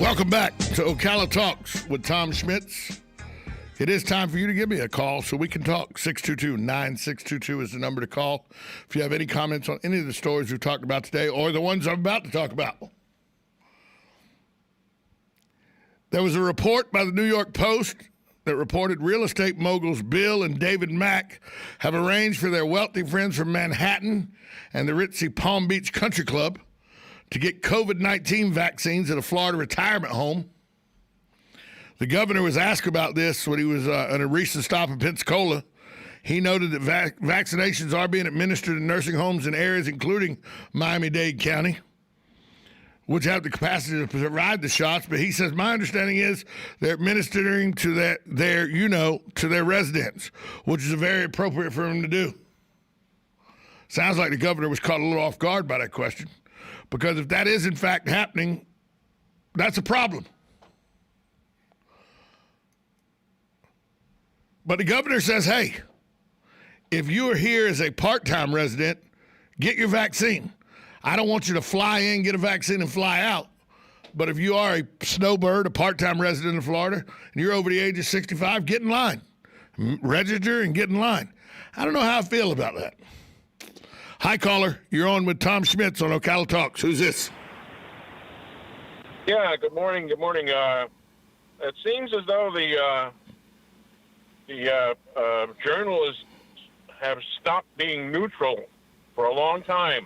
Welcome back to Ocala Talks with Tom Schmitz. It is time for you to give me a call so we can talk. 622-9622 is the number to call if you have any comments on any of the stories we've talked about today or the ones I'm about to talk about. There was a report by the New York Post that reported real estate moguls Bill and David Mack have arranged for their wealthy friends from Manhattan and the ritzy Palm Beach Country Club to get COVID-19 vaccines at a Florida retirement home. The governor was asked about this when he was on a recent stop in Pensacola. He noted that vaccinations are being administered in nursing homes in areas including Miami-Dade County, which have the capacity to provide the shots. But he says, my understanding is they're administering to their residents, which is very appropriate for him to do. Sounds like the governor was caught a little off guard by that question, because if that is in fact happening, that's a problem. But the governor says, hey, if you are here as a part-time resident, get your vaccine. I don't want you to fly in, get a vaccine, and fly out. But if you are a snowbird, a part-time resident of Florida, and you're over the age of 65, get in line. Register and get in line. I don't know how I feel about that. Hi, caller. You're on with Tom Schmitz on Ocala Talks. Who's this? Yeah, good morning. Good morning. It seems as though the journalists have stopped being neutral for a long time.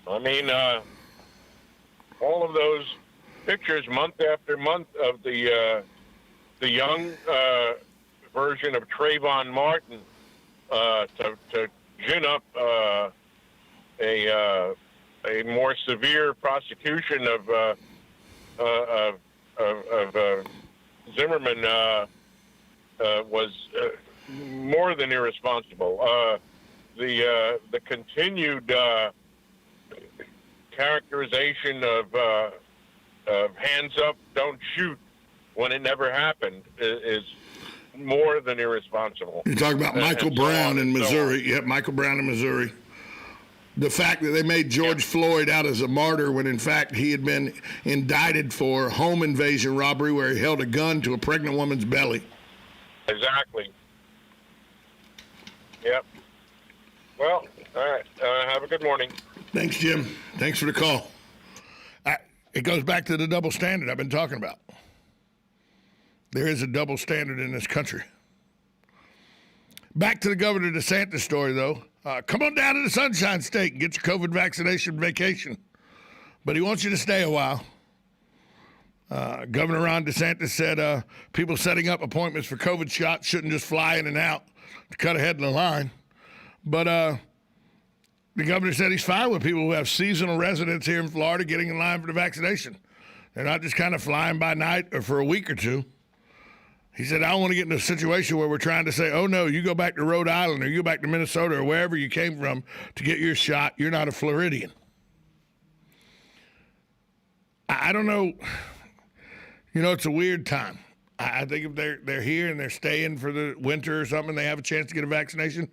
I mean, all of those pictures month after month of the young version of Trayvon Martin to gin up a more severe prosecution of Zimmerman was more than irresponsible. The continued characterization of hands up, don't shoot when it never happened is more than irresponsible. You're talking about Michael Brown in Missouri. Yep, Michael Brown in Missouri. The fact that they made George Floyd out as a martyr when in fact he had been indicted for home invasion robbery where he held a gun to a pregnant woman's belly. Exactly. Yep. Well, all right. Have a good morning. Thanks, Jim. Thanks for the call. It goes back to the double standard I've been talking about. There is a double standard in this country. Back to the Governor DeSantis story, though. Come on down to the Sunshine State and get your COVID vaccination vacation. But he wants you to stay a while. Governor Ron DeSantis said people setting up appointments for COVID shots shouldn't just fly in and out to cut ahead in the line. But the governor said he's fine with people who have seasonal residents here in Florida getting in line for the vaccination. They're not just kind of flying by night or for a week or two. He said, I don't want to get in a situation where we're trying to say, oh, no, you go back to Rhode Island or you go back to Minnesota or wherever you came from to get your shot. You're not a Floridian. I don't know. You know, it's a weird time. I think if they're here and they're staying for the winter or something, they have a chance to get a vaccination,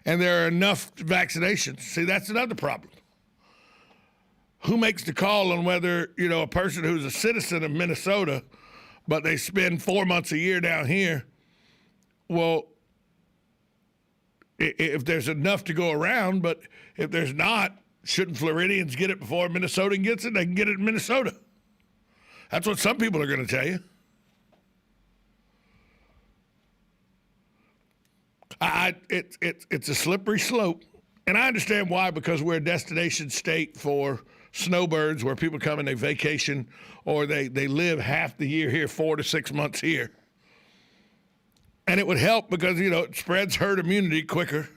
and there are enough vaccinations. See, that's another problem. Who makes the call on whether, a person who's a citizen of Minnesota, but they spend 4 months a year down here, well, if there's enough to go around, but if there's not, shouldn't Floridians get it before Minnesotan gets it? They can get it in Minnesota. That's what some people are going to tell you. It's a slippery slope, and I understand why, because we're a destination state for snowbirds where people come and they vacation or they live half the year here, 4 to 6 months here. And it would help because, it spreads herd immunity quicker.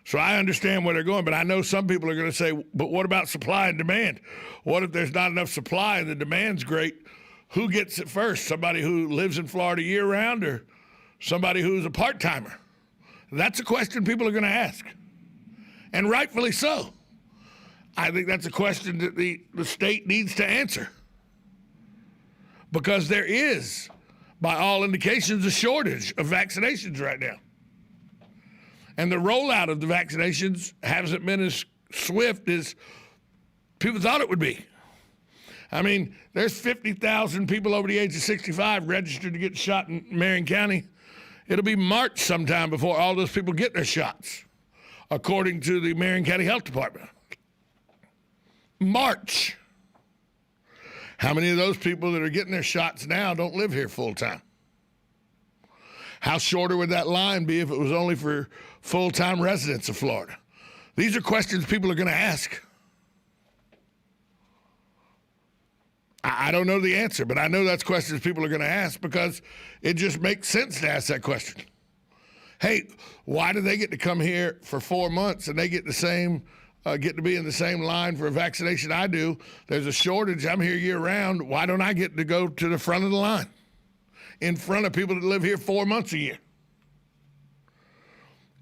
So I understand where they're going, but I know some people are going to say, but what about supply and demand? What if there's not enough supply and the demand's great? Who gets it first? Somebody who lives in Florida year-round or somebody who's a part-timer? That's a question people are going to ask, and rightfully so. I think that's a question that the state needs to answer, because there is, by all indications, a shortage of vaccinations right now. And the rollout of the vaccinations hasn't been as swift as people thought it would be. I mean, there's 50,000 people over the age of 65 registered to get shot in Marion County. It'll be March sometime before all those people get their shots, according to the Marion County Health Department. March. How many of those people that are getting their shots now don't live here full time? How shorter would that line be if it was only for full-time residents of Florida? These are questions people are going to ask. I don't know the answer, but I know that's questions people are going to ask because it just makes sense to ask that question. Hey, why do they get to come here for 4 months and they get the same, get to be in the same line for a vaccination I do? There's a shortage. I'm here year-round. Why don't I get to go to the front of the line in front of people that live here 4 months a year?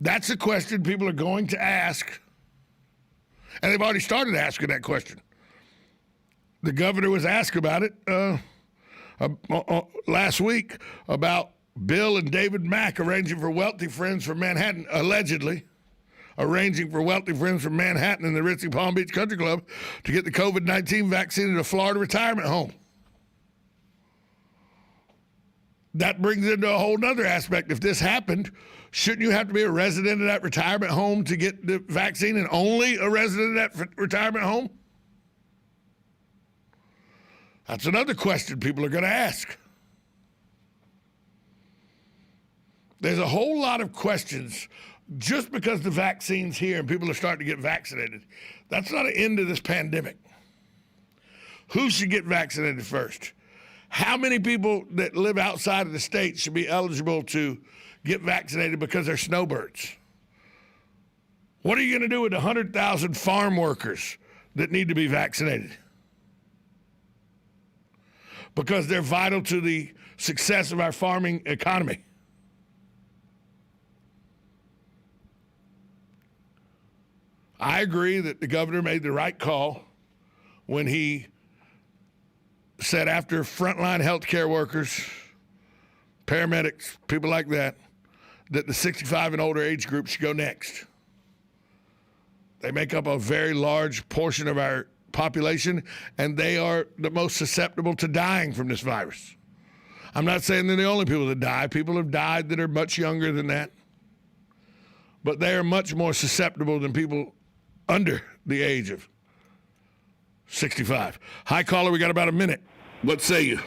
That's a question people are going to ask, and they've already started asking that question. The governor was asked about it last week about Bill and David Mack arranging for wealthy friends from Manhattan, allegedly arranging for wealthy friends from Manhattan and the Ritzy Palm Beach Country Club to get the COVID-19 vaccine at a Florida retirement home. That brings into a whole nother aspect. If this happened, shouldn't you have to be a resident of that retirement home to get the vaccine, and only a resident of that retirement home? That's another question people are going to ask. There's a whole lot of questions. Just because the vaccine's here and people are starting to get vaccinated, that's not an end to this pandemic. Who should get vaccinated first? How many people that live outside of the state should be eligible to get vaccinated because they're snowbirds? What are you going to do with 100,000 farm workers that need to be vaccinated? Because they're vital to the success of our farming economy. I agree that the governor made the right call when he said after frontline healthcare workers, paramedics, people like that, that the 65 and older age group should go next. They make up a very large portion of our population, and they are the most susceptible to dying from this virus. I'm not saying they're the only people that die. People have died that are much younger than that. But they are much more susceptible than people under the age of 65. Hi, caller, we got about a minute. What say you?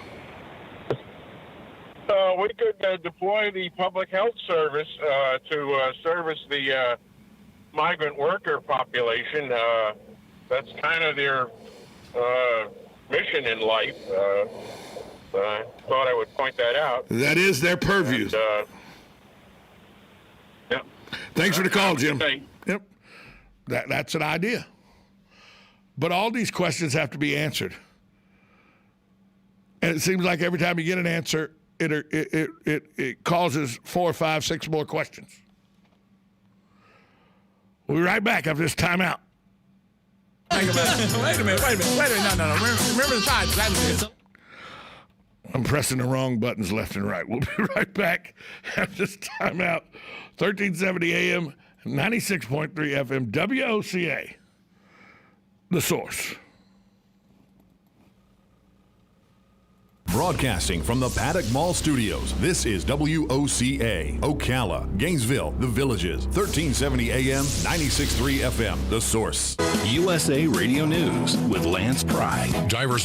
We could deploy the public health service to service the migrant worker population. That's kind of their mission in life. I thought I would point that out. That is their purview. And, yep. Thanks for the call, Jim. Okay. Yep. That's an idea. But all these questions have to be answered. And it seems like every time you get an answer, it causes 4, 5, 6 more questions. We'll be right back after this timeout. Wait a minute. No. Remember the time. I'm pressing the wrong buttons left and right. We'll be right back after this timeout. 1370 AM, 96.3 FM, WOCA, The Source. Broadcasting from the Paddock Mall Studios, this is WOCA, Ocala, Gainesville, The Villages, 1370 AM, 96.3 FM, The Source. USA Radio News with Lance Pry. Divers